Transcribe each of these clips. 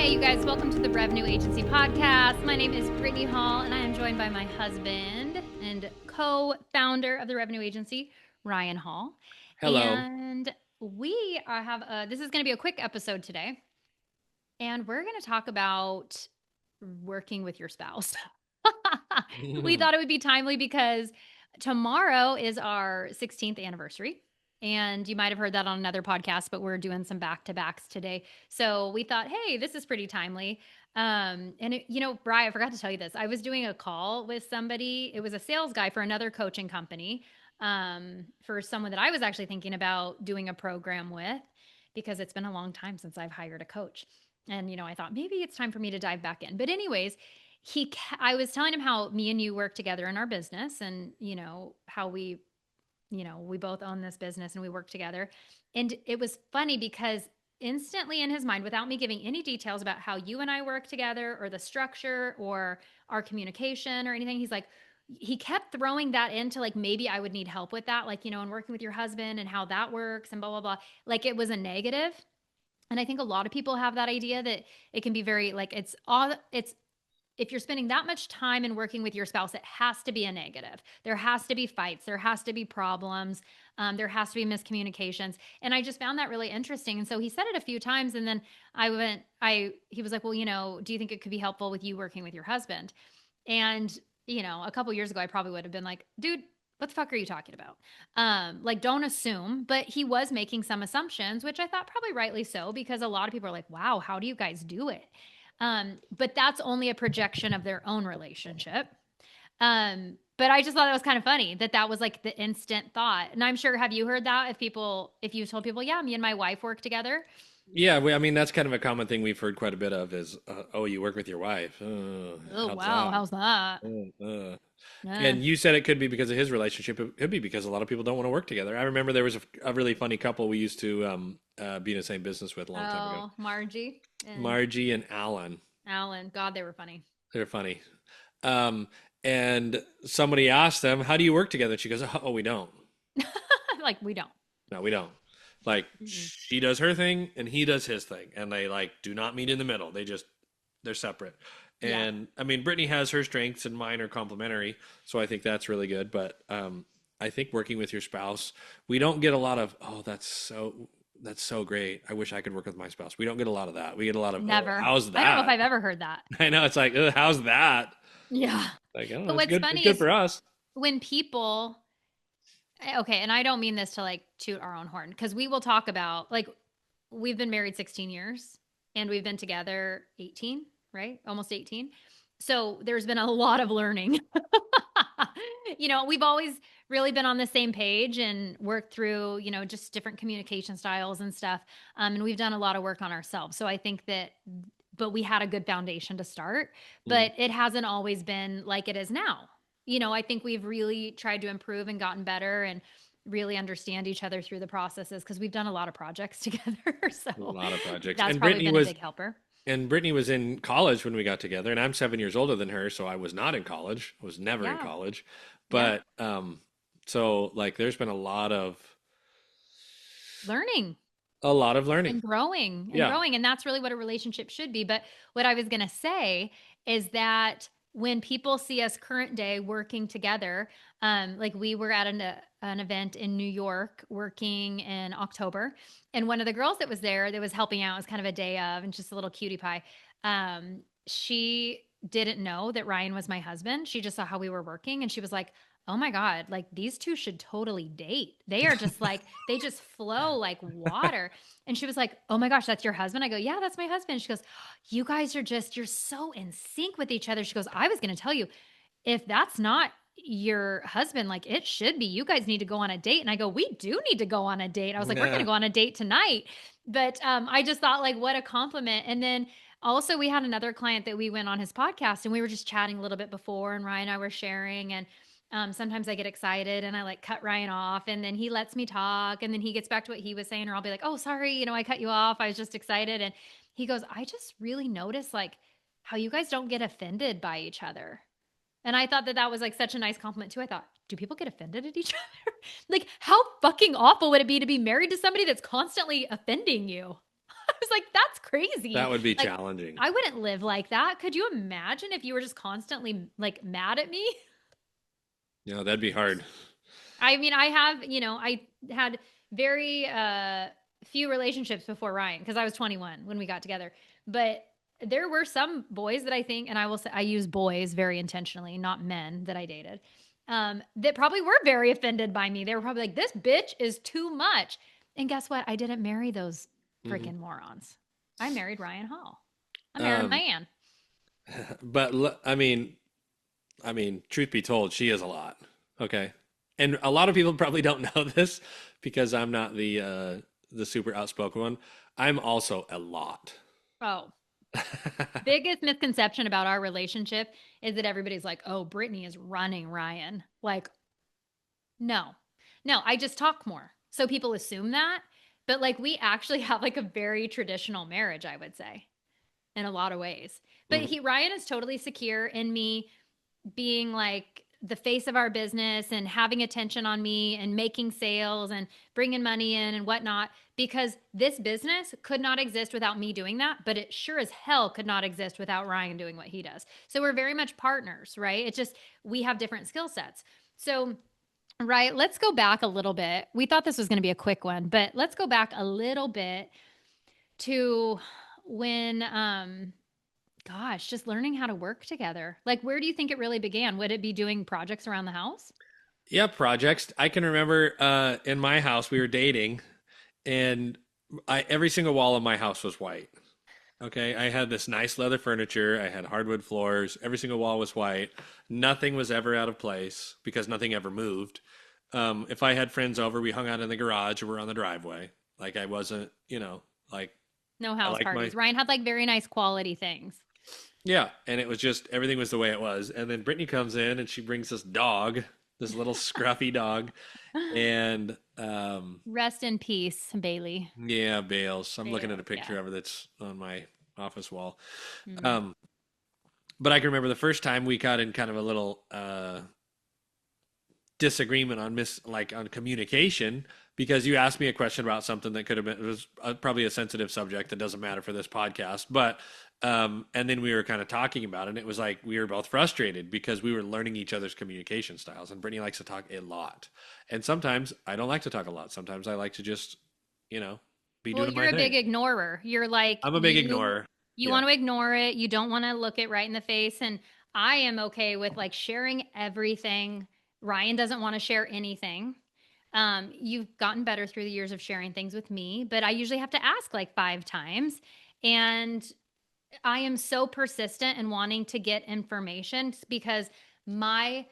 you guys. Welcome to the Revenue Agency Podcast. My name is Brittany Hall, and I am joined by my husband and co-founder of the Revenue Agency, Ryan Hall. Hello. And we this is going to be a quick episode today, and we're going to talk about working with your spouse. We thought it would be timely because tomorrow is our 16th anniversary. And you might have heard that on another podcast, but we're doing some back-to-backs today. So we thought, hey, this is pretty timely. Brian, I forgot to tell you this. I was doing a call with somebody. It was a sales guy for another coaching company, for someone that I was actually thinking about doing a program with, because it's been a long time since I've hired a coach. And, I thought maybe it's time for me to dive back in. But anyways, I was telling him how me and you work together in our business, and, how we both own this business and we work together. And it was funny because instantly in his mind, without me giving any details about how you and I work together or the structure or our communication or anything, he kept throwing that into like, maybe I would need help with that. Like, and working with your husband and how that works and blah, blah, blah. Like it was a negative. And I think a lot of people have that idea that it can be very like, if you're spending that much time in working with your spouse, it has to be a negative. There has to be fights. There has to be problems. There has to be miscommunications. And I just found that really interesting. And so he said it a few times. And then he was like, well, do you think it could be helpful with you working with your husband? And, a couple years ago, I probably would have been like, dude, what the fuck are you talking about? Like, don't assume. But he was making some assumptions, which I thought probably rightly so, because a lot of people are like, wow, how do you guys do it? But that's only a projection of their own relationship. But I just thought it was kind of funny that was like the instant thought. And I'm sure, have you heard that if you told people, yeah, me and my wife work together? Yeah, I mean that's kind of a common thing we've heard quite a bit of is, oh, you work with your wife. Oh, How's wow. that? How's that? Eh. And you said it could be because of his relationship. It could be because a lot of people don't want to work together. I remember there was a really funny couple we used to be in the same business with a long time ago. Oh, Margie and Margie and Alan. Alan. God, they were funny. They're funny. Um, and somebody asked them, "How do you work together?" She goes, "Oh, we don't. Like, we don't. No, we don't." Like Mm-mm. she does her thing and he does his thing, and they like do not meet in the middle. They're separate. Yeah. And I mean, Brittany has her strengths and mine are complementary, so I think that's really good. But I think working with your spouse, we don't get a lot of, oh, that's so great. I wish I could work with my spouse. We don't get a lot of that. We get a lot of, oh, Never. how's I don't know if that? I've ever heard that. I know it's like, how's that? Yeah. Like, I don't know. But It's what's good. It's funny good is for us. when people, okay, and I don't mean this to like toot our own horn, because we will talk about, like, we've been married 16 years and we've been together 18, right? Almost 18. So there's been a lot of learning. We've always really been on the same page and worked through, just different communication styles and stuff. And we've done a lot of work on ourselves. So I think but we had a good foundation to start, Mm. but it hasn't always been like it is now. I think we've really tried to improve and gotten better and really understand each other through the processes, because we've done a lot of projects together. A So lot of projects. that's probably been a big helper. And Brittany was in college when we got together, and I'm 7 years older than her, so I was not in college. I was never in Yeah. college. Yeah. But so like there's been Learning. a lot of learning. And growing and Yeah. growing. And that's really what a relationship should be. But what I was going to say is that when people see us current day working together, like we were at an event in New York working in October. And one of the girls that was there that was helping out was kind of a day of, and just a little cutie pie. She didn't know that Ryan was my husband. She just saw how we were working and she was like, oh my God, like these two should totally date. They are just like, they just flow like water. And she was like, oh my gosh, that's your husband? I go, yeah, that's my husband. She goes, you guys you're so in sync with each other. She goes, I was going to tell you, if that's not your husband, like it should be, you guys need to go on a date. And I go, we do need to go on a date. I was like, we're going to Yeah. go on a date tonight. But I just thought, like, what a compliment. And then also we had another client that we went on his podcast and we were just chatting a little bit before, and Ryan and I were sharing, and sometimes I get excited and I like cut Ryan off, and then he lets me talk, and then he gets back to what he was saying, or I'll be like, oh, sorry, I cut you off. I was just excited. And he goes, I just really notice like how you guys don't get offended by each other. And I thought that was like such a nice compliment too. I thought, do people get offended at each other? Like, how fucking awful would it be to be married to somebody that's constantly offending you? was like, that's crazy. That would be Like, challenging. I wouldn't live like that. Could you imagine if you were just constantly like mad at me? Yeah, that'd be hard. I mean, I have, I had very few relationships before Ryan because I was 21 when we got together. But there were some boys that I think, and I will say, I use boys very intentionally, not men that I dated, that probably were very offended by me. They were probably like, this bitch is too much. And guess what? I didn't marry those Hmm. freaking morons. I married Ryan Hall. I married a Um, man. I mean, truth be told, she is a lot. Okay, and a lot of people probably don't know this because I'm not the super outspoken one. I'm also a lot. Oh, biggest misconception about our relationship is that everybody's like, oh, Brittany is running Ryan. Like, no, no, I just talk more. So people assume that. But like, we actually have like a very traditional marriage, I would say, in a lot of ways. But Mhm. Ryan is totally secure in me being like the face of our business and having attention on me and making sales and bringing money in and whatnot, because this business could not exist without me doing that, but it sure as hell could not exist without Ryan doing what he does. So we're very much partners, right? It's just we have different skill sets. So, right, let's go back a little bit. We thought this was going to be a quick one, but let's go back a little bit to when gosh, just learning how to work together. Like, where do you think it really began? Would it be doing projects around the house? Yeah, projects. I can remember in my house we were dating, and every single wall of my house was white. Okay, I had this nice leather furniture. I had hardwood floors. Every single wall was white. Nothing was ever out of place because nothing ever moved. If I had friends over, we hung out in the garage or we're on the driveway. Like I wasn't, like No I house like my parties. Ryan had like very nice quality things. yeah, and it was just everything was the way it was. And then Brittany comes in and she brings this dog, this little scruffy dog, and Rest in peace, Bailey. yeah, Bales. I'm looking at a Bales, yeah. picture of her that's on my office wall. Mm. Um, but I can remember the first time we got in kind of a little disagreement on on communication because you asked me a question about something that could have been it was probably a sensitive subject that doesn't matter for this podcast, but and then we were kind of talking about it and it was like we were both frustrated because we were learning each other's communication styles, and Brittany likes to talk a lot, and sometimes I don't like to talk a lot. Sometimes I like to just you know be Well, doing my you're a big thing. ignorer. You're like I'm a big you ignorer. you Yeah. want to ignore it. You don't want to look it right in the face. And I am okay with like sharing everything. Ryan doesn't want to share anything. You've gotten better through the years of sharing things with me, but I usually have to ask like 5 times. And I am so persistent in wanting to get information because my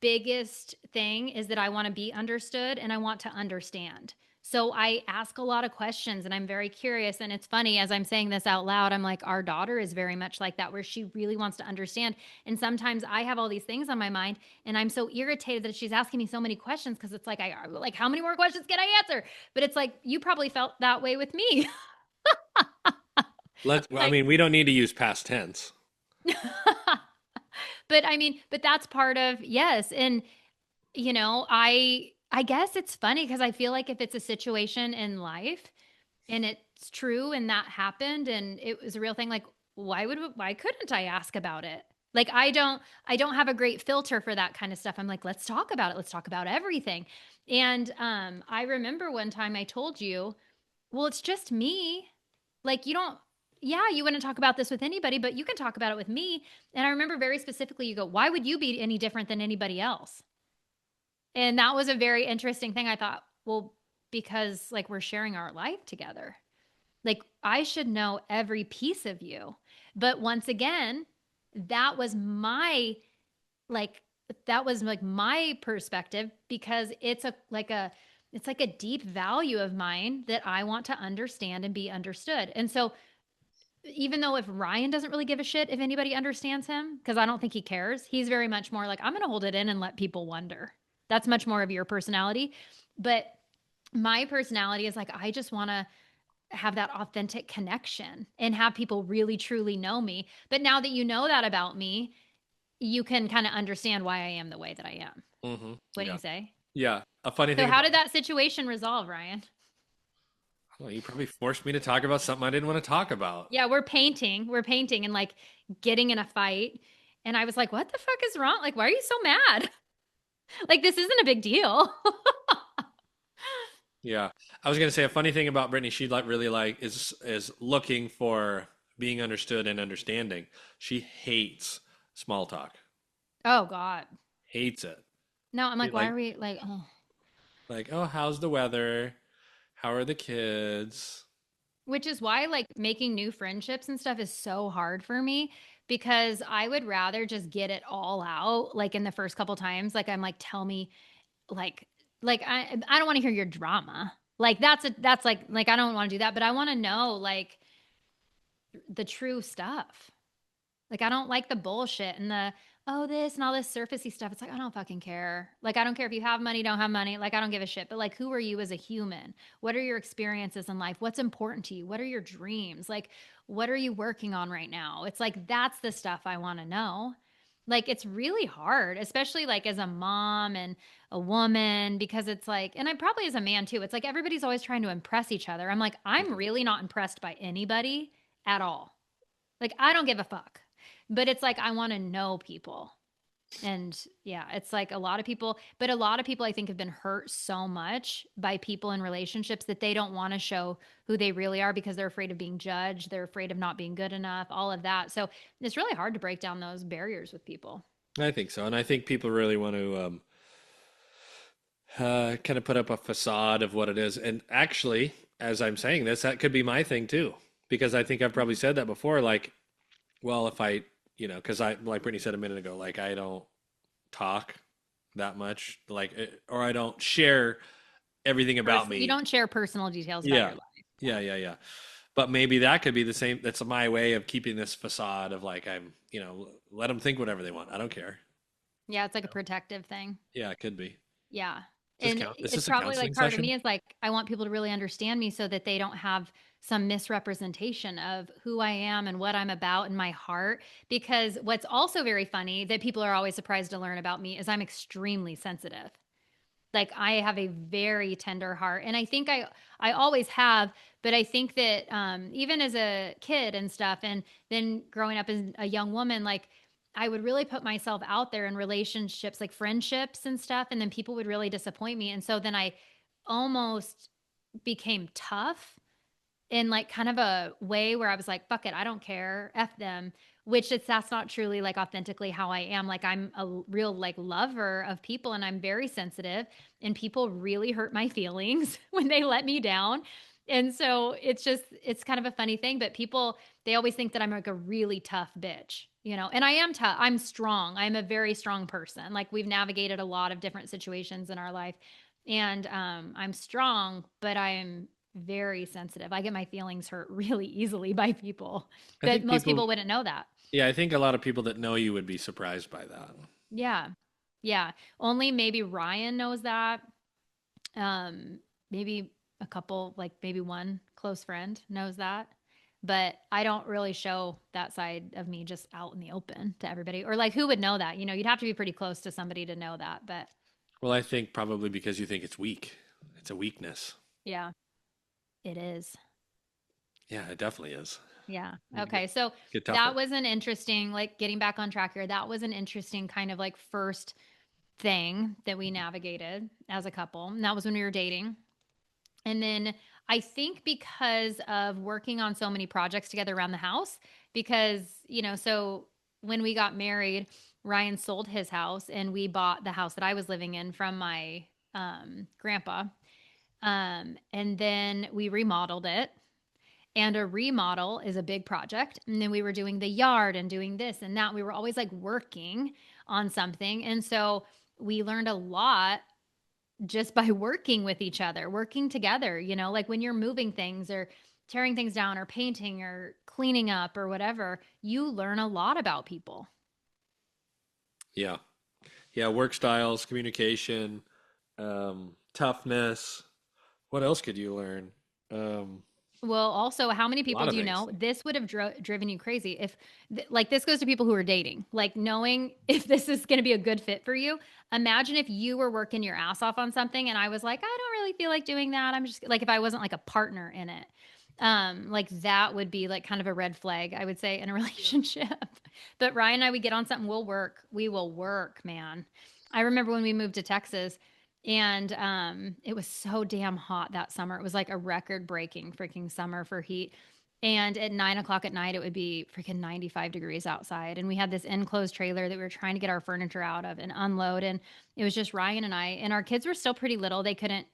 biggest thing is that I want to be understood and I want to understand. So I ask a lot of questions and I'm very curious. And it's funny, as I'm saying this out loud, I'm like, our daughter is very much like that, where she really wants to understand. And sometimes I have all these things on my mind and I'm so irritated that she's asking me so many questions because it's like, like, how many more questions can I answer? But it's like, you probably felt that way with me. Well, I Like, mean, we don't need to use past tense. but I mean, but that's part of, yes. And I guess it's funny because I feel like if it's a situation in life and it's true and that happened and it was a real thing, like why couldn't I ask about it? Like I don't have a great filter for that kind of stuff. I'm like, let's talk about it. Let's talk about everything. And I remember one time I told you, well, it's just me. Like you don't yeah, you wouldn't talk about this with anybody, but you can talk about it with me. And I remember very specifically you go, why would you be any different than anybody else? And that was a very interesting thing. I thought, well, because like we're sharing our life together. Like I should know every piece of you. But once again, that was my like that was like my perspective because it's like a deep value of mine that I want to understand and be understood. And so even though if Ryan doesn't really give a shit if anybody understands him, because I don't think he cares, he's very much more like, I'm going to hold it in and let people wonder. That's much more of your personality. But my personality is like, I just want to have that authentic connection and have people really truly know me. But now that you know that about me, you can kind of understand why I am the way that I am. Hmm. What do you Yeah. say? Yeah. A funny So, thing how about did that situation resolve, Ryan? Well, you probably forced me to talk about something I didn't want to talk about. Yeah, we're painting and like getting in a fight. And I was like, what the fuck is wrong? Like, why are you so mad? Like, this isn't a big deal. Yeah, I was gonna say a funny thing about Brittany. She like really like is looking for being understood and understanding. She hates small talk. Oh, God. Hates it. No, I'm She like, why like are we like, oh, oh, how's the weather? How are the kids? which is why like making new friendships and stuff is so hard for me because I would rather just get it all out like in the first couple times. Like, I'm like, tell me, like, I don't want to hear your drama. Like, that's like, I don't want to do that, but I want to know like the true stuff. Like, I don't like the bullshit and the, oh, this and all this surfacey stuff. It's like, I don't fucking care. Like, I don't care if you have money, don't have money. Like, I don't give a shit. But, like, who are you as a human? What are your experiences in life? What's important to you? What are your dreams? Like, what are you working on right now? It's like, that's the stuff I want to know. Like, it's really hard, especially like as a mom and a woman, because it's like, and I probably as a man too, it's like everybody's always trying to impress each other. I'm like, I'm Mhm. really not impressed by anybody at all. Like, I don't give a fuck. But it's like I want to know people. And yeah, it's like a lot of people, but a lot of people I think have been hurt so much by people in relationships that they don't want to show who they really are because they're afraid of being judged, they're afraid of not being good enough, all of that. So it's really hard to break down those barriers with people. I think so, and I think people really want to kind of put up a facade of what it is. And actually, as I'm saying this, that could be my thing too, because I think I've probably said that before. Like, well, if I, because I, like Brittany said a minute ago, like I don't talk that much, like, or I don't share everything about You me. don't share personal details about Yeah, your life. Yeah. yeah. But maybe that could be the same. That's my way of keeping this facade of like I'm, let them think whatever they want. I don't care. Yeah, it's like a protective thing. Yeah, it could be. Yeah. Does this And count? Is it's this a probably like counseling part of me session? is like, I want people to really understand me so that they don't have some misrepresentation of who I am and what I'm about in my heart. Because what's also very funny that people are always surprised to learn about me is I'm extremely sensitive. Like, I have a very tender heart, and I think I always have, but I think that even as a kid and stuff, and then growing up as a young woman, like, I would really put myself out there in relationships, like friendships and stuff, and then people would really disappoint me, and so then I almost became tough in like kind of a way where I was like, fuck it, I don't care, F them, which that's not truly like authentically how I am. Like, I'm a real like lover of people and I'm very sensitive, and people really hurt my feelings when they let me down. And so it's kind of a funny thing, but people, they always think that I'm like a really tough bitch. And I am tough. I'm strong. I'm a very strong person. Like, we've navigated a lot of different situations in our life, and I'm strong, but I'm very sensitive. I get my feelings hurt really easily by people, I but think most people, people wouldn't know that. yeah, I think a lot of people that know you would be surprised by that. Yeah. Yeah. Only maybe Ryan knows that. Um, maybe a couple, like maybe one close friend knows that. But I don't really show that side of me just out in the open to everybody. Or like, who would know that? You'd have to be pretty close to somebody to know that. But Well, I think probably because you think it's weak. It's a weakness. yeah, it is. Yeah, it definitely is. Yeah. You need to Okay. So get that tougher. was an interesting, like, getting back on track here. That was an interesting kind of like first thing that we navigated as a couple. And that was when we were dating. And then I think because of working on so many projects together around the house, because, so when we got married, Ryan sold his house and we bought the house that I was living in from my grandpa. And then we remodeled it, and a remodel is a big project. And then we were doing the yard and doing this and that. We were always like working on something. And so we learned a lot just by working with each other, working together, like when you're moving things or tearing things down or painting or cleaning up or whatever, you learn a lot about people. Yeah. Yeah, work styles, toughness. What else could you learn? Um, Well, also, how many A people lot of do you things. know? This would have driven you crazy if, like, this goes to people who are dating, like, knowing if this is going to be a good fit for you. Imagine if you were working your ass off on something and I was like, I don't really feel like doing that. I'm just like, if I wasn't like a partner in it, like that would be like kind of a red flag, I would say, in a Yeah. relationship. But Ryan and I, we get on something, we'll work. We will work, man. I remember when we moved to Texas and it was so damn hot that summer. It was like a record breaking freaking summer for heat. And at 9 o'clock at night, it would be freaking 95 degrees outside. And we had this enclosed trailer that we were trying to get our furniture out of and unload. And it was just Ryan and I, and our kids were still pretty little. They couldn't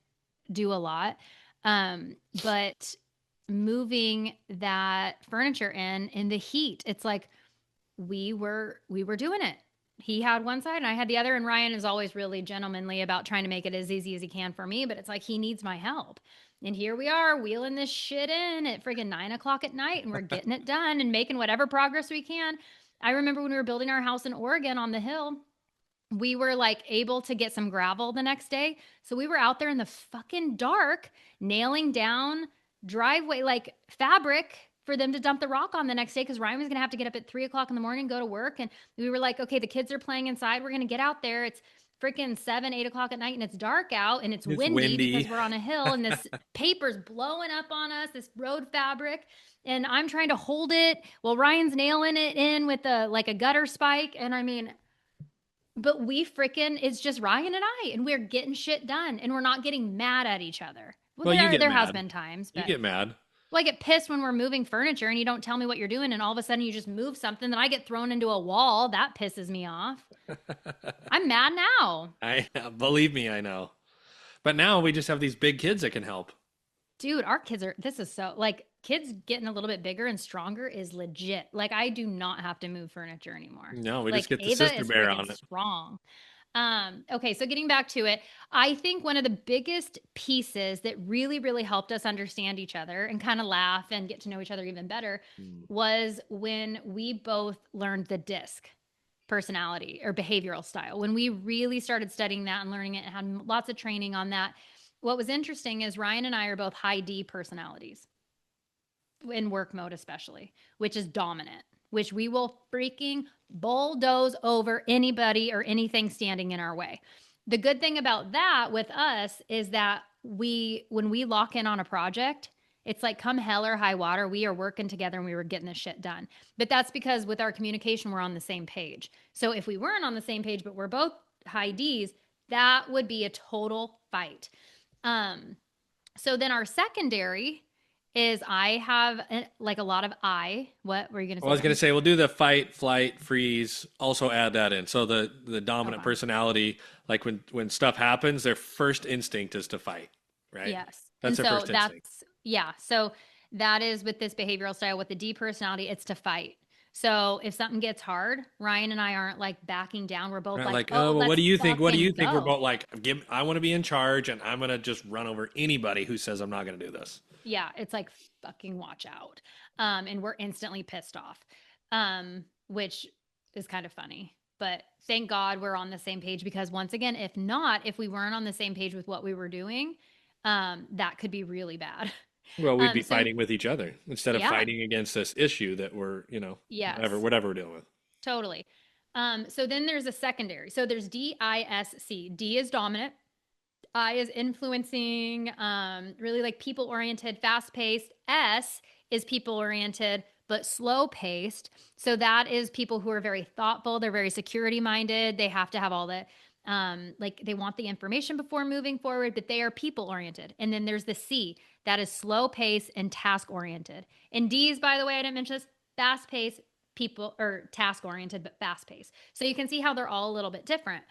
do a lot. But moving that furniture in the heat, it's like we were doing it. He had one side and I had the other, and Ryan is always really gentlemanly about trying to make it as easy as he can for me, but it's like he needs my help. And here we are wheeling this shit in at freaking 9 o'clock at night, and we're getting it done and making whatever progress we can. I remember when we were building our house in Oregon on the hill, we were like able to get some gravel the next day. So we were out there in the fucking dark, nailing down driveway, like fabric for them to dump the rock on the next day because Ryan was going to have to get up at 3 o'clock in the morning, go to work. And we were like, okay, the kids are playing inside. We're going to get out there. It's freaking 7, 8 o'clock at night and it's dark out and it's It's windy because windy. we're on a hill and this paper's blowing up on us, this road fabric. And I'm trying to hold it while Ryan's nailing it in with a like a gutter spike. And I mean, but we freaking, it's just Ryan and I, and we're getting shit done, and we're not getting mad at each other. Well, Well, you get there has mad. been times, You but get mad. well, I get pissed when we're moving furniture and you don't tell me what you're doing, and all of a sudden you just move something, then I get thrown into a wall. That pisses me off. I'm mad now. I believe me, I know. But now we just have these big kids that can help. Dude, our kids are, this is so, like, kids getting a little bit bigger and stronger is legit. Like, I do not have to move furniture anymore. No, we just Like, get the Ava sister is bear freaking on it. strong. Okay, so getting back to it, I think one of the biggest pieces that really, really helped us understand each other and kind of laugh and get to know each other even better Mm. was when we both learned the DISC personality or behavioral style. When we really started studying that and learning it and had lots of training on that, what was interesting is Ryan and I are both high D personalities in work mode, especially, which is dominant, which we will freaking bulldoze over anybody or anything standing in our way. The good thing about that with us is that when we lock in on a project, it's like come hell or high water, we are working together and we were getting this shit done. But that's because with our communication, we're on the same page. So if we weren't on the same page, but we're both high D's, that would be a total fight. Um, so then our secondary is I have like a lot of what were you going to Well, I say was gonna something? say we'll do the fight, flight, freeze. Also add that in. So the dominant Okay. personality, like when stuff happens, their first instinct is to fight, right? Yes. That's And their so first instinct. that's, yeah. So that is with this behavioral style, with the D personality, it's to fight. So if something gets hard, Ryan and I aren't like backing down. We're both Right? like, Like, oh, oh well, what let's do you think? What do you fucking think? We're go. both like, give. I want to be in charge, and I'm gonna just run over anybody who says I'm not gonna do this. Yeah. It's like, fucking watch out. And we're instantly pissed off, which is kind of funny. But thank God we're on the same page because once again, if not, if we weren't on the same page with what we were doing, that could be really bad. Well, we'd be So fighting with each other instead of yeah, fighting against this issue that we're, whatever, yes, whatever we're dealing with. totally. So then there's a secondary. So there's DISC. D is dominant. I is influencing, really like people oriented, fast paced. S is people oriented, but slow paced. So that is people who are very thoughtful. They're very security minded. They have to have all the, like they want the information before moving forward, but they are people oriented. And then there's the C that is slow pace and task oriented. And D's, by the way, I didn't mention this, fast pace, people or task oriented, but fast pace. So you can see how they're all a little bit different.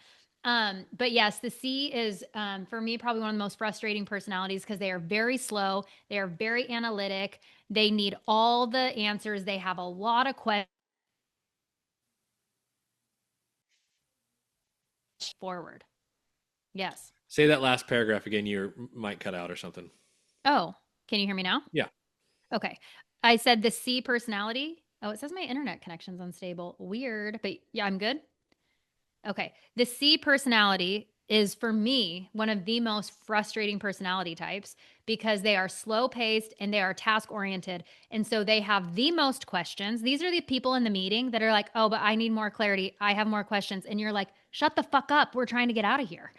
But yes, the C is for me probably one of the most frustrating personalities because they are very slow, they are very analytic, they need all the answers, they have a lot of questions forward. Yes. Say that last paragraph again. Your mic cut out or something. Oh, can you hear me now? Yeah. Okay. I said the C personality. Oh, it says my internet connection's unstable. Weird, but yeah, I'm good. Okay. The C personality is for me one of the most frustrating personality types because they are slow paced and they are task oriented. And so they have the most questions. These are the people in the meeting that are like, oh, but I need more clarity. I have more questions. And you're like, shut the fuck up. We're trying to get out of here.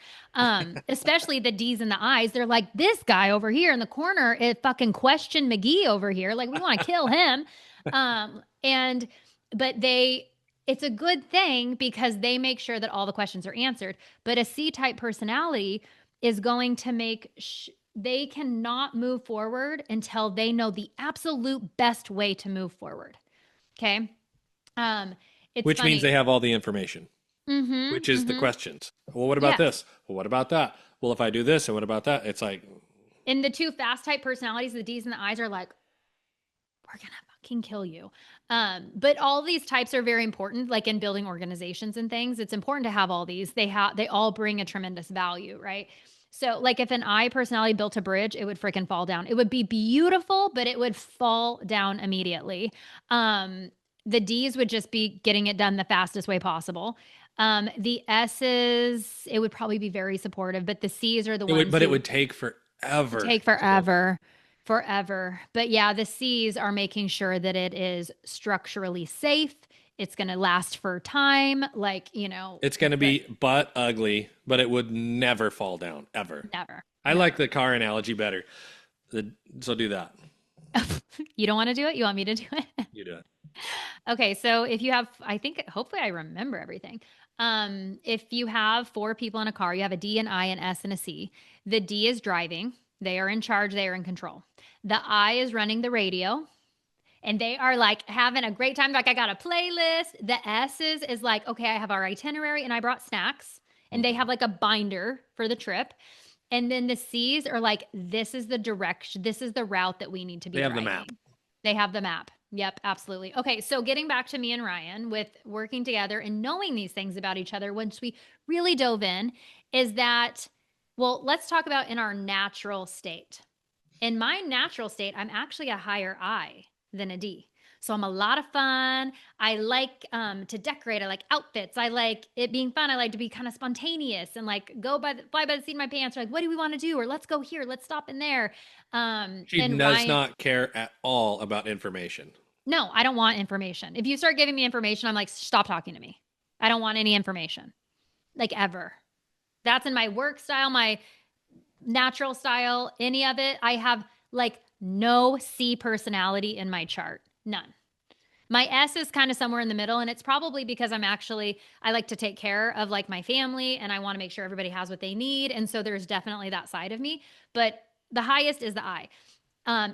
Especially the D's and the I's. They're like, this guy over here in the corner is fucking question McGee over here. Like, we want to kill him. And, but it's a good thing because they make sure that all the questions are answered. But a C type personality is going to they cannot move forward until they know the absolute best way to move forward. Okay. Um, it's Which means funny. they have all the information, which Mm-hmm. is the Mm-hmm. questions. Well, what about Yeah. this? Well, what about that? Well, if I do this, and what about that? It's like, And the two fast type personalities, the D's and the I's, are like, we're gonna fucking kill you. But all these types are very important, like in building organizations and things. It's important to have all these. They all bring a tremendous value, right? So, like if an I personality built a bridge, it would freaking fall down. It would be beautiful, but it would fall down immediately. Um, the D's would just be getting it done the fastest way possible. The S's, it would probably be very supportive, but the C's are the ones it who would take forever take to build. forever. But yeah, the C's are making sure that it is structurally safe. It's going to last for time. Like, It's going to but be butt ugly, but it would never fall down ever. never, I like never. the car analogy better. So do that. You don't want to do it? You want me to do it? You do it. Okay. So if you have, I think, hopefully I remember everything. If you have four people in a car, you have a D, an I, an S, and a C. The D is driving. They are in charge. They are in control. The I is running the radio. And they are like having a great time. Like, I got a playlist. The S's is like, okay, I have our itinerary and I brought snacks. And they Mhm. have like a binder for the trip. And then the C's are like, this is the direction, this is the route that we need to be They have the map. driving. They have the map. Yep, absolutely. Okay, so getting back to me and Ryan with working together and knowing these things about each other once we really dove in is that, well, let's talk about in our natural state. In my natural state, I'm actually a higher I than a D. So I'm a lot of fun. I like to decorate. I like outfits. I like it being fun. I like to be kind of spontaneous and like fly by the seat of my pants. Or like, what do we want to do? Or let's go here. Let's stop in there. She And does Ryan, not care at all about information. no, I don't want information. If you start giving me information, I'm like, stop talking to me. I don't want any information, like ever. That's in my work style, my natural style, any of it. I have like no C personality in my chart. None. My S is kind of somewhere in the middle, and it's probably because I like to take care of like my family and I want to make sure everybody has what they need. And so there's definitely that side of me. But the highest is the I.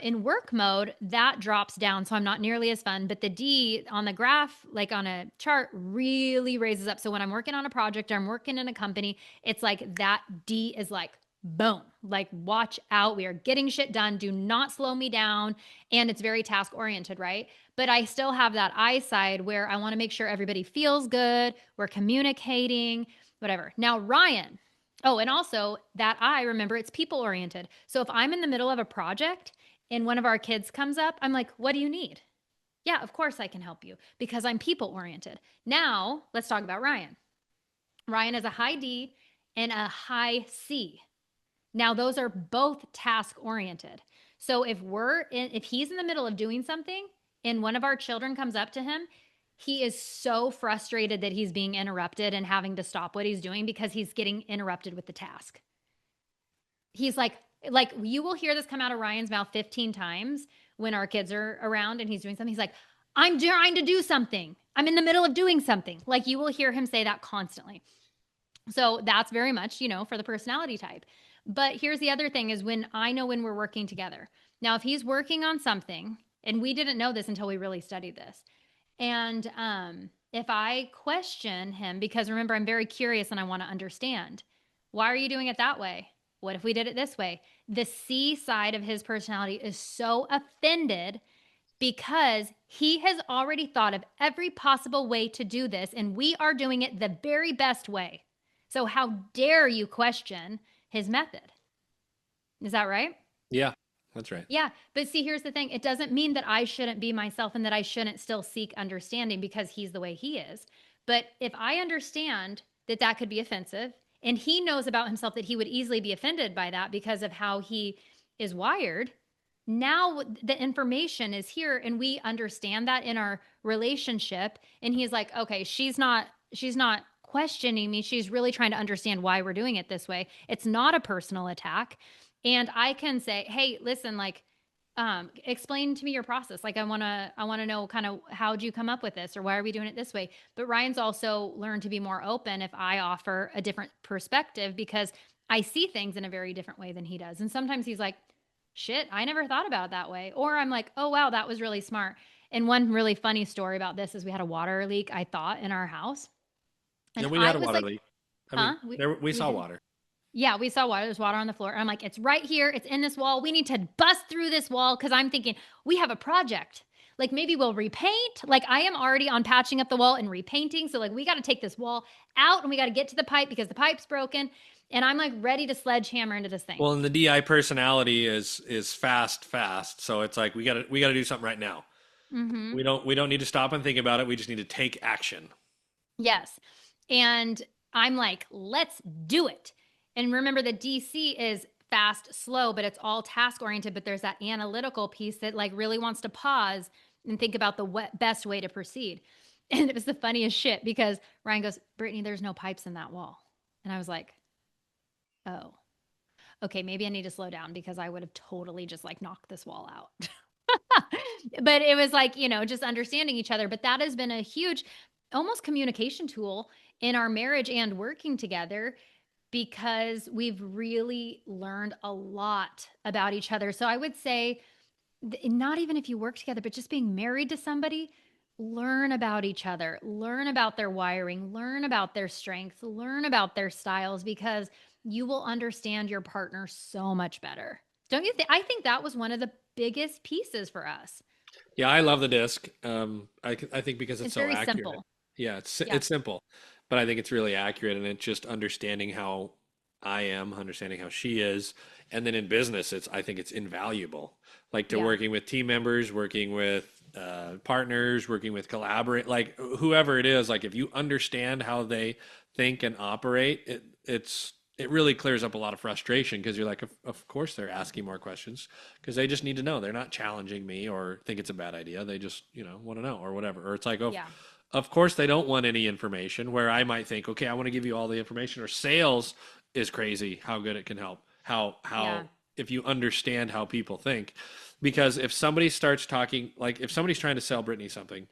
In work mode, that drops down. So I'm not nearly as fun. But the D on the graph, like on a chart, really raises up. So when I'm working on a project or I'm working in a company, it's like that D is like, boom, like watch out. We are getting shit done. Do not slow me down. And it's very task oriented, right? But I still have that I side where I want to make sure everybody feels good. We're communicating, whatever. Now, Ryan. Oh, and also that I remember it's people oriented. So if I'm in the middle of a project and one of our kids comes up, I'm like, what do you need? Yeah, of course I can help you because I'm people oriented. Now, let's talk about Ryan. Ryan is a high D and a high C. Now, those are both task oriented. So if he's in the middle of doing something and one of our children comes up to him, he is so frustrated that he's being interrupted and having to stop what he's doing because he's getting interrupted with the task. He's like you will hear this come out of Ryan's mouth 15 times when our kids are around and he's doing something. He's like, I'm trying to do something. I'm in the middle of doing something. Like you will hear him say that constantly. So that's very much, for the personality type. But here's the other thing is when I know when we're working together. Now, if he's working on something, and we didn't know this until we really studied this, and if I question him, because remember, I'm very curious and I want to understand, why are you doing it that way? What if we did it this way? The C side of his personality is so offended because he has already thought of every possible way to do this, and we are doing it the very best way. So, how dare you question his method? Is that right? Yeah, that's right. Yeah. But see, here's the thing, it doesn't mean that I shouldn't be myself and that I shouldn't still seek understanding because he's the way he is. But if I understand that that could be offensive, and he knows about himself that he would easily be offended by that because of how he is wired. Now the information is here and we understand that in our relationship. And he's like, okay, she's not questioning me. She's really trying to understand why we're doing it this way. It's not a personal attack. And I can say, hey, listen, like, explain to me your process. Like, I want to know kind of how'd you come up with this or why are we doing it this way? But Ryan's also learned to be more open if I offer a different perspective because I see things in a very different way than he does. And sometimes he's like, shit, I never thought about it that way. Or I'm like, oh, wow, that was really smart. And one really funny story about this is we had a water leak, I thought, in our house. And And we I had a was water like, leak. I mean, huh? we We saw did. water. Yeah, we saw water. There's water on the floor. And I'm like, it's right here. It's in this wall. We need to bust through this wall because I'm thinking we have a project. Like maybe we'll repaint. Like I am already on patching up the wall and repainting. So like we got to take this wall out and we got to get to the pipe because the pipe's broken. And I'm like ready to sledgehammer into this thing. Well, and the DI personality is fast, fast. So it's like we gotta do something right now. Mm-hmm. We don't need to stop and think about it. We just need to take action. Yes. And I'm like, let's do it. And remember that DC is fast, slow, but it's all task oriented. But there's that analytical piece that like really wants to pause and think about the best way to proceed. And it was the funniest shit because Ryan goes, Brittany, there's no pipes in that wall. And I was like, oh, okay, maybe I need to slow down because I would have totally just like knocked this wall out. But it was like, just understanding each other. But that has been a huge, almost communication tool in our marriage and working together because we've really learned a lot about each other. So I would say, not even if you work together, but just being married to somebody, learn about each other, learn about their wiring, learn about their strengths, learn about their styles because you will understand your partner so much better. Don't you think? I think that was one of the biggest pieces for us. Yeah, I love the disc. I think because it's It's so very accurate. simple. Yeah, it's Yeah. it's simple, but I think it's really accurate, and it's just understanding how I am, understanding how she is, and then in business, I think it's invaluable. Like to Yeah. working with team members, working with partners, working with collaborate, like whoever it is. Like if you understand how they think and operate, it really clears up a lot of frustration because you're like, of course they're asking more questions because they just need to know. They're not challenging me or think it's a bad idea. They just, want to know or whatever. Or it's like, oh, Yeah. of course they don't want any information where I might think, okay, I want to give you all the information or sales is crazy how good it can help. How Yeah. if you understand how people think. Because if somebody starts talking, like if somebody's trying to sell Brittany something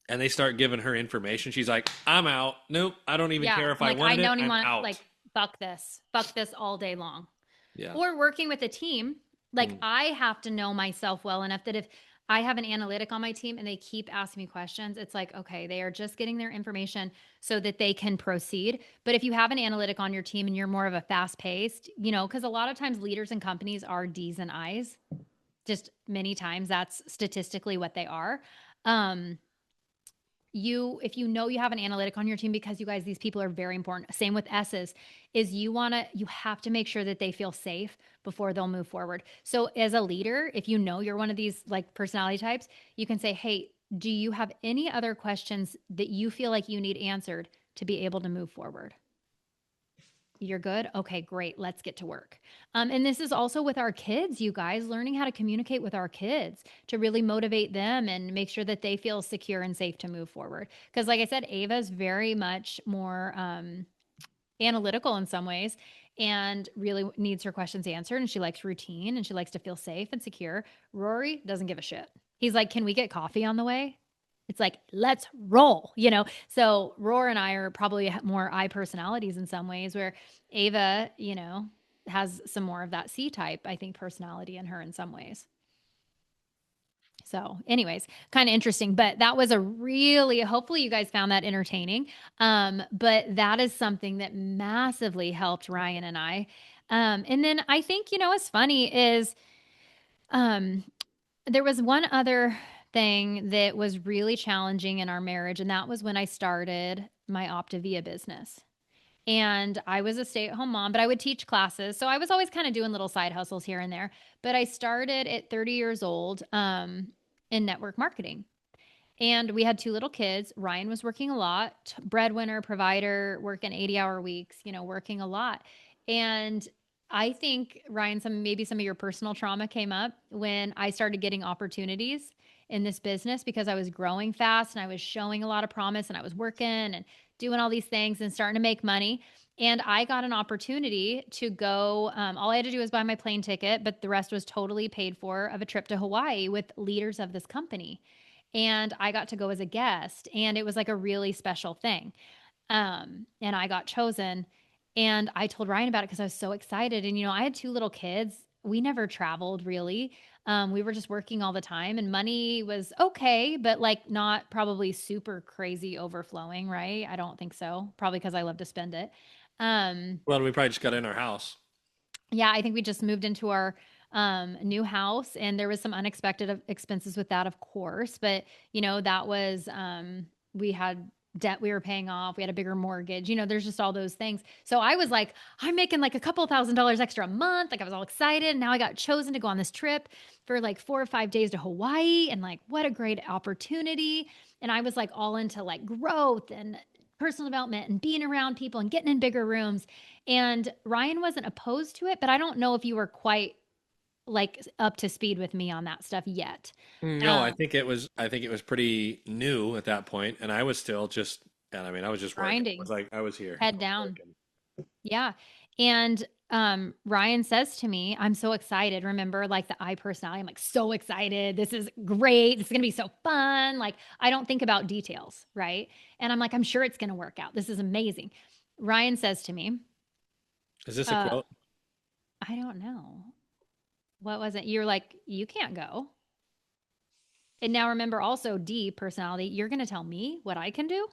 and they start giving her information, she's like, I'm out. Nope, I don't even Yeah. care if I'm I like, I wanted it. don't even I'm want to out. like fuck this all day long. Yeah. Or working with a team, like Mm. I have to know myself well enough that if I have an analytic on my team and they keep asking me questions, it's like, okay, they are just getting their information so that they can proceed. But if you have an analytic on your team and you're more of a fast paced, because a lot of times leaders and companies are D's and I's, just many times that's statistically what they are. Um, if you know you have an analytic on your team because you guys these people are very important, same with s's, is you have to make sure that they feel safe before they'll move forward. So as a leader, if you know you're one of these like personality types, you can say, hey, do you have any other questions that you feel like you need answered to be able to move forward? You're good? Okay, great. Let's get to work. And this is also with our kids, you guys, learning how to communicate with our kids to really motivate them and make sure that they feel secure and safe to move forward. Because, like I said, Ava's very much more analytical in some ways and really needs her questions answered. And she likes routine and she likes to feel safe and secure. Rory doesn't give a shit. He's like, can we get coffee on the way? It's like, let's roll. So Roar and I are probably more I personalities in some ways, where Ava, has some more of that C type, I think, personality in her in some ways. So, anyways, kind of interesting, but that was a really, hopefully you guys found that entertaining. But that is something that massively helped Ryan and I. And then I think, what's funny is, um, there was one other thing that was really challenging in our marriage, and that was when I started my Optavia business. And I was a stay at home mom, but I would teach classes. So I was always kind of doing little side hustles here and there. But I started at 30 years old in network marketing. And we had two little kids. Ryan was working a lot, breadwinner, provider, working 80-hour weeks, working a lot. And I think, Ryan, maybe some of your personal trauma came up when I started getting opportunities in this business because I was growing fast and I was showing a lot of promise and I was working and doing all these things and starting to make money. And I got an opportunity to go. All I had to do was buy my plane ticket, but the rest was totally paid for, of a trip to Hawaii with leaders of this company. And I got to go as a guest, and it was like a really special thing. And I got chosen. And I told Ryan about it because I was so excited. And, I had two little kids. We never traveled really. We were just working all the time, and money was okay, but like not probably super crazy overflowing, right? I don't think so. Probably because I love to spend it. Um, Well, we probably just got in our house. yeah, I think we just moved into our new house, and there was some unexpected expenses with that, of course. But that was we had debt we were paying off. We had a bigger mortgage. There's just all those things. So I was like, I'm making like a couple $1,000s extra a month. Like I was all excited. And now I got chosen to go on this trip for like 4 or 5 days to Hawaii, and like what a great opportunity. And I was like all into like growth and personal development and being around people and getting in bigger rooms. And Ryan wasn't opposed to it, but I don't know if you were quite like up to speed with me on that stuff yet. No, Um, I think it was pretty new at that point, and I was still just, and I mean, I was just working. It Grinding, was like I was here, head I was down. working. Yeah. And Ryan says to me, I'm so excited. Remember, like the I personality, I'm like so excited. This is great. This is gonna be so fun. Like, I don't think about details, right? And I'm like, I'm sure it's gonna work out. This is amazing. Ryan says to me, Is this a uh, quote? I don't know. What was it? You're like, you can't go. And now remember also D personality, you're going to tell me what I can do?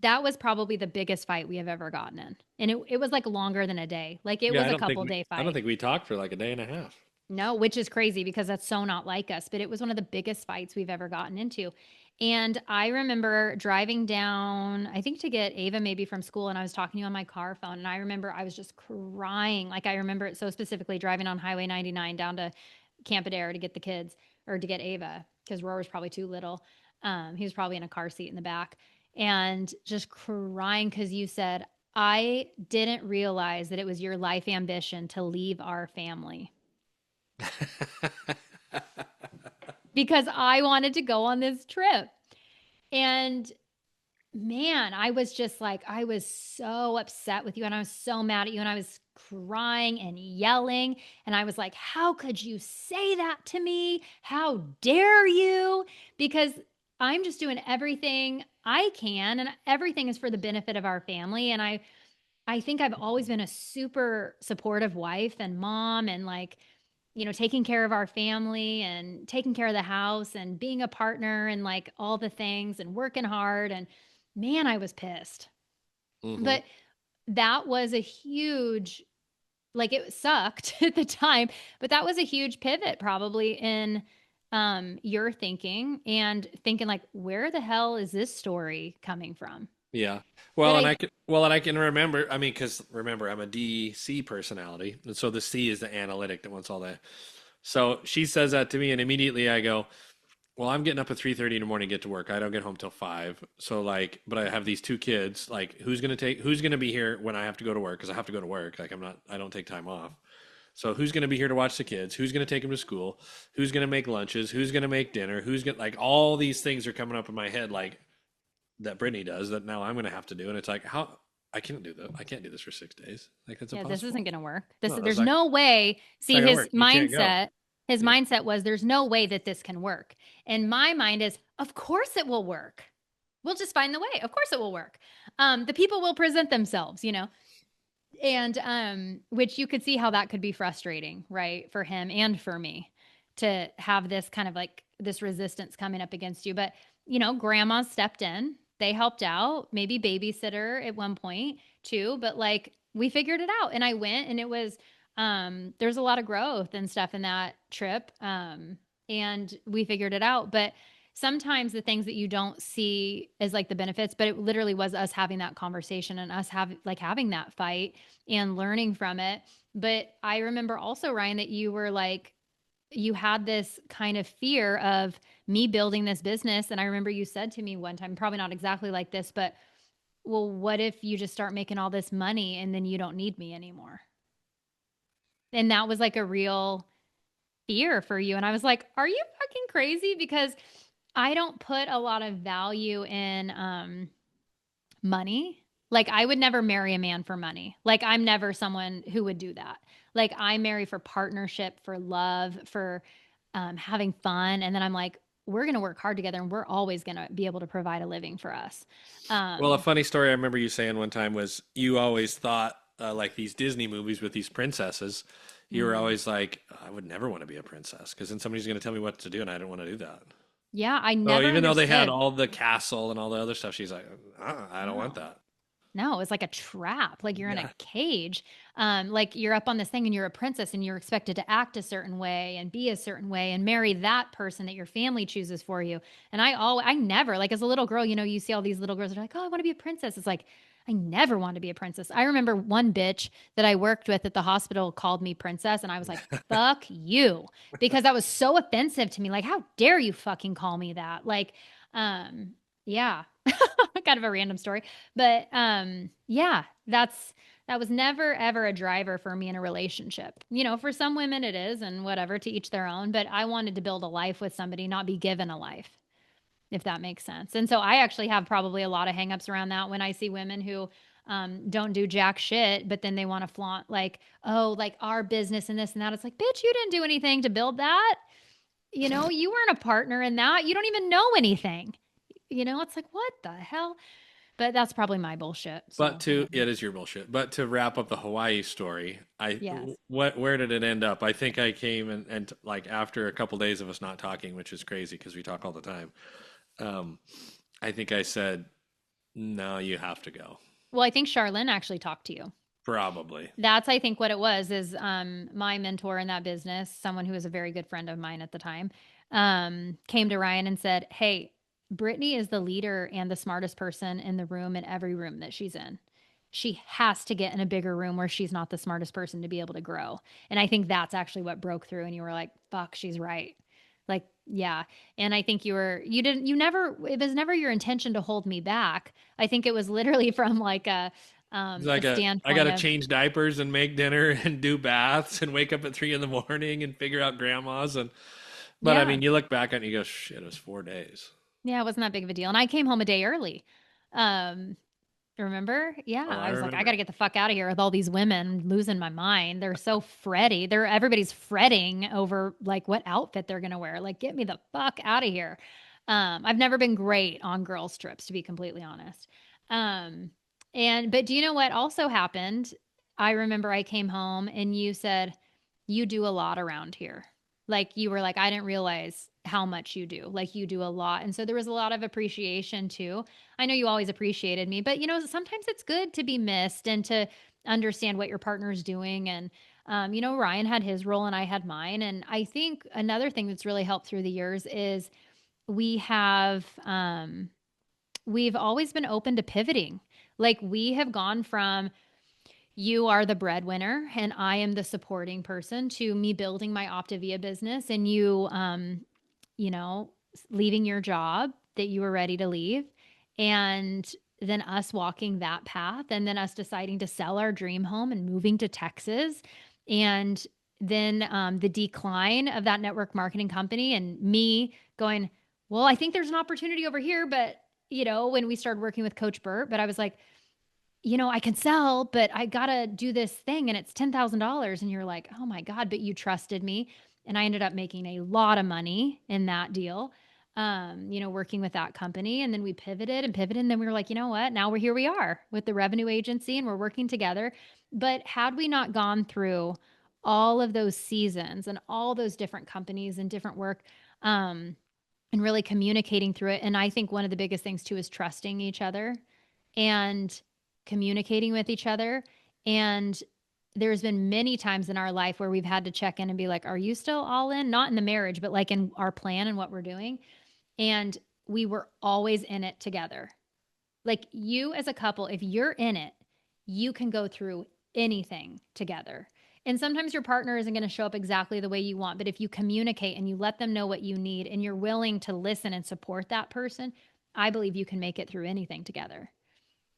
That was probably the biggest fight we have ever gotten in. And it was like longer than a day. Like it Yeah, was a couple day I don't fight. think we talked for like a day and a half. No, which is crazy because that's so not like us, but it was one of the biggest fights we've ever gotten into. And I remember driving down, I think to get Ava maybe from school, and I was talking to you on my car phone. And I remember I was just crying. Like I remember it so specifically driving on Highway 99 down to Camp Adair to get the kids or to get Ava because Roar's probably too little. He was probably in a car seat in the back and just crying because you said, I didn't realize that it was your life ambition to leave our family because I wanted to go on this trip. And man, I was just like, I was so upset with you and I was so mad at you and I was crying and yelling. And I was like, how could you say that to me? How dare you? Because I'm just doing everything I can and everything is for the benefit of our family. And I think I've always been a super supportive wife and mom and like, taking care of our family and taking care of the house and being a partner and like all the things and working hard. And man, I was pissed. Hmm. But that was a huge, like it sucked at the time, but that was a huge pivot probably in your thinking and thinking like, where the hell is this story coming from? Yeah. But Well, and I can remember. I mean, because remember, I'm a DC personality, and so the C is the analytic that wants all that. So she says that to me, and immediately I go, "Well, I'm getting up at 3:30 in the morning, to get to work. I don't get home till 5. So like, but I have these two kids. Like, who's gonna be here when I have to go to work? Because I have to go to work. Like, I don't take time off. So who's gonna be here to watch the kids? Who's gonna take them to school? Who's gonna make lunches? Who's gonna make dinner? Who's gonna like all these things are coming up in my head, like that Brittany does that now I'm going to have to do. And it's like, how I can't do that. I can't do this for 6 days. Like that's yeah, this impossible. isn't going to work. No, that's There's like, no way. it's not See, going to work. You can't go. his Yeah. mindset was there's no way that this can work. And my mind is, of course it will work. We'll just find the way. Of course it will work. The people will present themselves. And which you could see how that could be frustrating, right? For him and for me to have this kind of like this resistance coming up against you. But, grandma stepped in. They helped out, maybe babysitter at one point too, but like we figured it out. And I went and it was there's a lot of growth and stuff in that trip. And we figured it out. But sometimes the things that you don't see as like the benefits, but it literally was us having that conversation and us having that fight and learning from it. But I remember also, Ryan, that you were like, you had this kind of fear of me building this business. And I remember you said to me one time, probably not exactly like this, but well, what if you just start making all this money and then you don't need me anymore? And that was like a real fear for you. And I was like, are you fucking crazy? Because I don't put a lot of value in money. Like, I would never marry a man for money. Like, I'm never someone who would do that. Like, I marry for partnership, for love, for having fun. And then I'm like, we're going to work hard together and we're always going to be able to provide a living for us. Well, a Um, funny story I remember you saying one time was you always thought like these Disney movies with these princesses. You were mm, always like, I would never want to be a princess because then somebody's going to tell me what to do, and I didn't want to do that. yeah, I So never even though they had understood. all the castle and all the other stuff, she's like, I don't want No. that. No, it's like a trap. Like you're in a Yeah. cage. Like you're up on this thing and you're a princess and you're expected to act a certain way and be a certain way and marry that person that your family chooses for you. And I never, like as a little girl, you see all these little girls that are like, oh, I want to be a princess. It's like, I never wanted to be a princess. I remember one bitch that I worked with at the hospital called me princess. And I was like, fuck you. Because that was so offensive to me. Like, how dare you fucking call me that? Like, um, yeah, kind of a random story. But yeah, that was never ever a driver for me in a relationship. For some women it is and whatever, to each their own, but I wanted to build a life with somebody, not be given a life, if that makes sense. And so I actually have probably a lot of hangups around that when I see women who don't do jack shit, but then they want to flaunt like, oh, like our business and this and that. It's like, bitch, you didn't do anything to build that. You weren't a partner in that. You don't even know anything. It's like, what the hell? But that's probably my bullshit. But So whatever. it is your bullshit. But to wrap up the Hawaii story, Yes. where did it end up? I think I came and like after a couple days of us not talking, which is crazy because we talk all the time. Um, I think I said, no, you have to go. Well, I think Charlene actually talked to you. Probably. That's, I think, what it was is my mentor in that business, someone who was a very good friend of mine at the time, came to Ryan and said, hey, Brittany is the leader and the smartest person in the room in every room that she's in. She has to get in a bigger room where she's not the smartest person to be able to grow. And I think that's actually what broke through. And you were like, fuck, she's right. Like, yeah. And I think it was never your intention to hold me back. I think it was literally from like It's a like I got standpoint to of, change diapers and make dinner and do baths and wake up at 3 in the morning and figure out grandma's and. But I yeah, mean, you look back on it and you go, shit, it was 4 days. yeah, it wasn't that big of a deal. And I came home a day early. Um, Remember? Yeah, Oh, I I was like, I got remember. to get the fuck out of here with all these women. I'm losing my mind. They're so fretty. Everybody's fretting over like what outfit they're gonna wear. Like, get me the fuck out of here. I've never been great on girls' trips, to be completely honest. Um, but do you know what also happened? I remember I came home and you said, you do a lot around here. Like you were like, I didn't realize how much you do. Like you do a lot. And so there was a lot of appreciation too. I know you always appreciated me, but sometimes it's good to be missed and to understand what your partner's doing. And, Ryan had his role and I had mine. And I think another thing that's really helped through the years is we have, we've always been open to pivoting. Like we have gone from you are the breadwinner and I am the supporting person to me building my Optavia business and you know, leaving your job that you were ready to leave and then us walking that path and then us deciding to sell our dream home and moving to Texas and then the decline of that network marketing company and me going, well, I think there's an opportunity over here, but when we started working with Coach Burt, but I was like, I can sell, but I got to do this thing and it's $10,000. And you're like, oh my God, but you trusted me. And I ended up making a lot of money in that deal, working with that company. And then we pivoted and pivoted. And then we were like, you know what? Now we are with the revenue agency and we're working together. But had we not gone through all of those seasons and all those different companies and different work, and really communicating through it. And I think one of the biggest things too is trusting each other and communicating with each other. And there's been many times in our life where we've had to check in and be like, are you still all in? Not in the marriage, but like in our plan and what we're doing. And we were always in it together. Like you as a couple, if you're in it, you can go through anything together. And sometimes your partner isn't going to show up exactly the way you want, but if you communicate and you let them know what you need and you're willing to listen and support that person, I believe you can make it through anything together.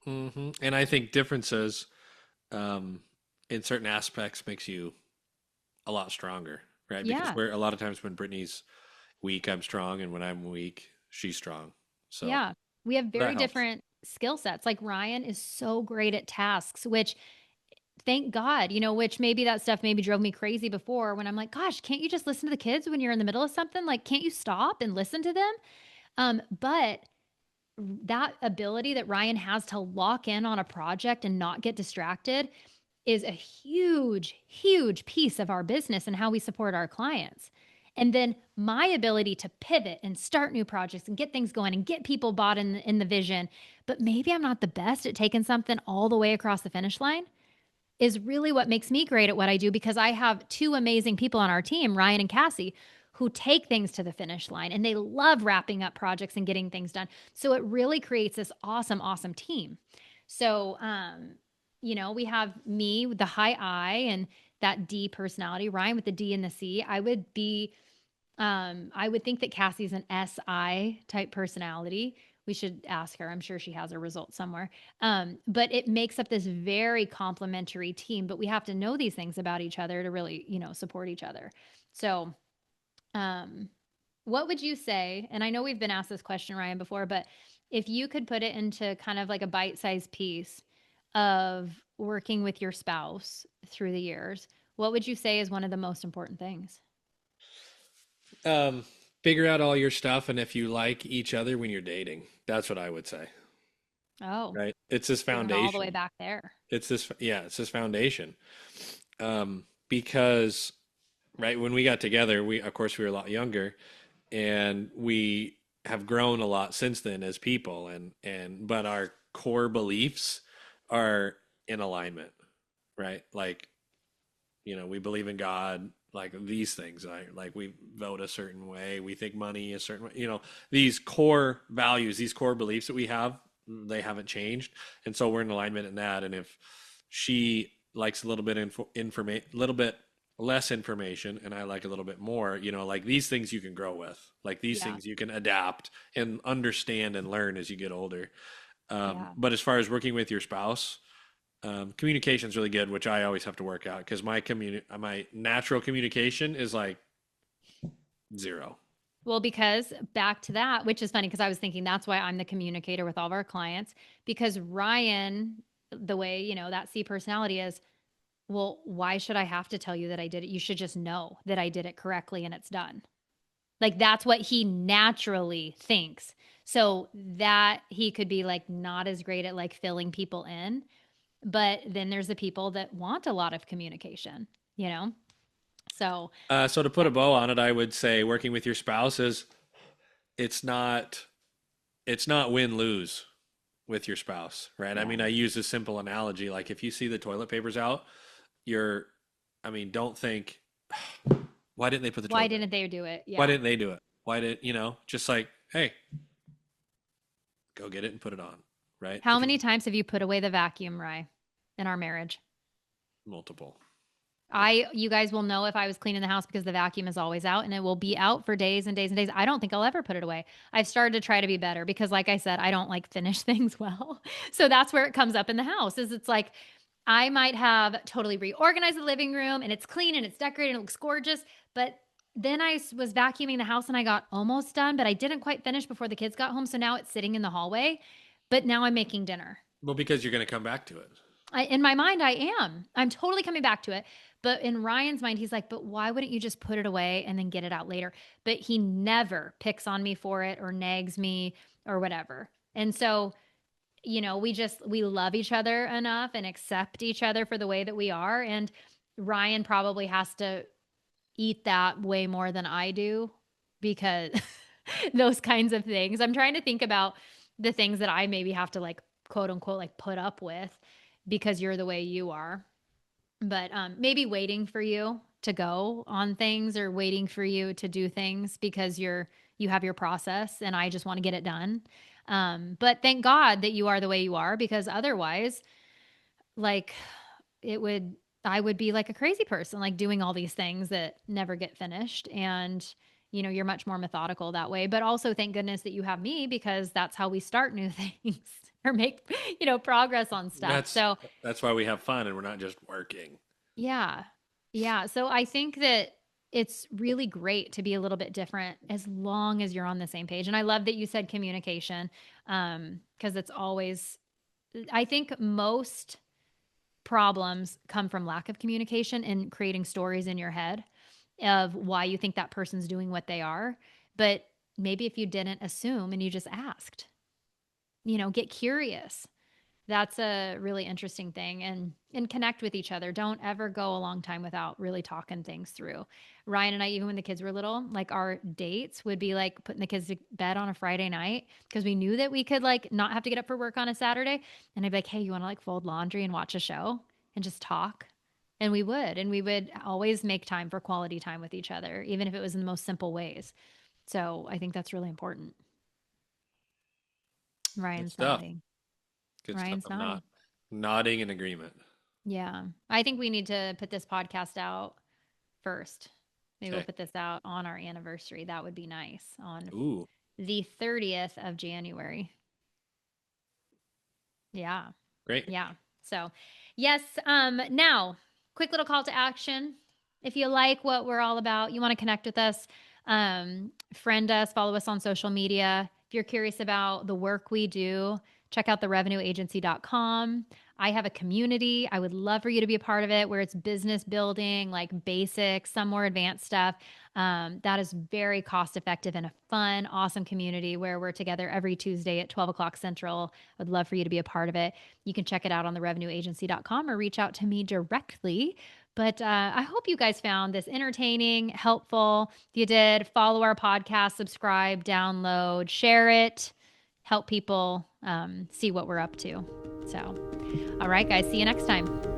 And I think differences um, in certain aspects makes you a lot stronger, right? Because Yeah. we're a lot of times when Brittany's weak, I'm strong, and when I'm weak, she's strong. So Yeah. We have that very helps. different skill sets. Like Ryan is so great at tasks, which thank God, which maybe that stuff maybe drove me crazy before when I'm like, gosh, can't you just listen to the kids when you're in the middle of something? Like, can't you stop and listen to them? But that ability that Ryan has to lock in on a project and not get distracted is a huge, huge piece of our business and how we support our clients. And then my ability to pivot and start new projects and get things going and get people bought in the vision. But maybe I'm not the best at taking something all the way across the finish line is really what makes me great at what I do because I have two amazing people on our team, Ryan and Cassie, who take things to the finish line and they love wrapping up projects and getting things done. So it really creates this awesome, awesome team. So, we have me with the high I and that D personality, Ryan with the D and the C. I would think that Cassie's an SI type personality. We should ask her. I'm sure she has a result somewhere. But it makes up this very complementary team. But we have to know these things about each other to really, support each other. So, um, what would you say? And I know we've been asked this question, Ryan, before, but if you could put it into kind of like a bite sized piece of working with your spouse through the years, what would you say is one of the most important things? Um, Figure out all your stuff, and if you like each other when you're dating, that's what I would say. Oh, Right? It's this we're going all the way foundation. back there. It's this foundation. Because right when we got together, we of course we were a lot younger, and we have grown a lot since then as people, and but our core beliefs are in alignment, right? Like we believe in God, like these things, like we vote a certain way, we think money a certain way, these core values, these core beliefs that we have, they haven't changed. And so we're in alignment in that. And if she likes a little bit information, a little bit less information, and I like a little bit more, like these things you can grow with, like these Yeah. things you can adapt and understand and learn as you get older. Yeah. But as far as working with your spouse, communication is really good, which I always have to work out because my natural communication is like zero. Well, because back to that, which is funny because I was thinking that's why I'm the communicator with all of our clients because Ryan, the way, that C personality is, well, why should I have to tell you that I did it? You should just know that I did it correctly and it's done. Like that's what he naturally thinks. So that he could be like not as great at like filling people in. But then there's the people that want a lot of communication, you know? So, So to put yeah. a bow on it, I would say working with your spouse is it's not it's not win lose with your spouse, right? I Yeah. mean, I use a simple analogy like if you see the toilet papers out, you're, I mean, don't think why didn't they put the Why toilet paper? didn't they do it? Why Yeah. didn't they do it? Why did just like hey, go get it and put it on, right? How Because many times have you put away the vacuum, Rye, in our marriage? multiple. You guys will know if I was cleaning the house because the vacuum is always out and it will be out for days and days and days. I don't think I'll ever put it away. I've started to try to be better because, like I said, I don't like finish things well. So that's where it comes up in the house. Is it's like I might have totally reorganized the living room and it's clean and it's decorated and it looks gorgeous, but then I was vacuuming the house and I got almost done, but I didn't quite finish before the kids got home. So now it's sitting in the hallway. But now I'm making dinner. Well, because you're going to come back to it. In my mind, I am. I'm totally coming back to it. But in Ryan's mind, he's like, but why wouldn't you just put it away and then get it out later? But he never picks on me for it or nags me or whatever. And so, we love each other enough and accept each other for the way that we are. And Ryan probably has to eat that way more than I do because those kinds of things. I'm trying to think about the things that I maybe have to like quote unquote like put up with because you're the way you are. But maybe waiting for you to go on things or waiting for you to do things because you have your process and I just want to get it done. But thank God that you are the way you are because otherwise, like it would I would be like a crazy person, like doing all these things that never get finished. And, you're much more methodical that way. But also, thank goodness that you have me because that's how we start new things or make, progress on stuff. That's So, that's why we have fun and we're not just working. yeah. Yeah. So I think that it's really great to be a little bit different as long as you're on the same page. And I love that you said communication, because it's always, I think most problems come from lack of communication and creating stories in your head of why you think that person's doing what they are. But maybe if you didn't assume and you just asked, get curious. That's a really interesting thing, and connect with each other. Don't ever go a long time without really talking things through. Ryan and I, even when the kids were little, like our dates would be like putting the kids to bed on a Friday night because we knew that we could like not have to get up for work on a Saturday. And I'd be like, hey, you want to like fold laundry and watch a show and just talk? And we would always make time for quality time with each other, even if it was in the most simple ways. So I think that's really important. Good Ryan's stuff. nodding. Good stuff. Ryan's I'm not nodding. nodding in agreement. Yeah. I think we need to put this podcast out first. Maybe we'll Okay. put this out on our anniversary. That would be nice on Ooh, the 30th of January. Yeah. great. Yeah. So, yes. Now, quick little call to action. If you like what we're all about, you want to connect with us, friend us, follow us on social media. If you're curious about the work we do, check out therevenueagency.com. I have a community. I would love for you to be a part of it where it's business building, like basics, some more advanced stuff. That is very cost effective and a fun, awesome community where we're together every Tuesday at 12 o'clock Central. I would love for you to be a part of it. You can check it out on therevenueagency.com or reach out to me directly. But I hope you guys found this entertaining, helpful. If you did, follow our podcast, subscribe, download, share it, help people see what we're up to. So, all right, guys, see you next time.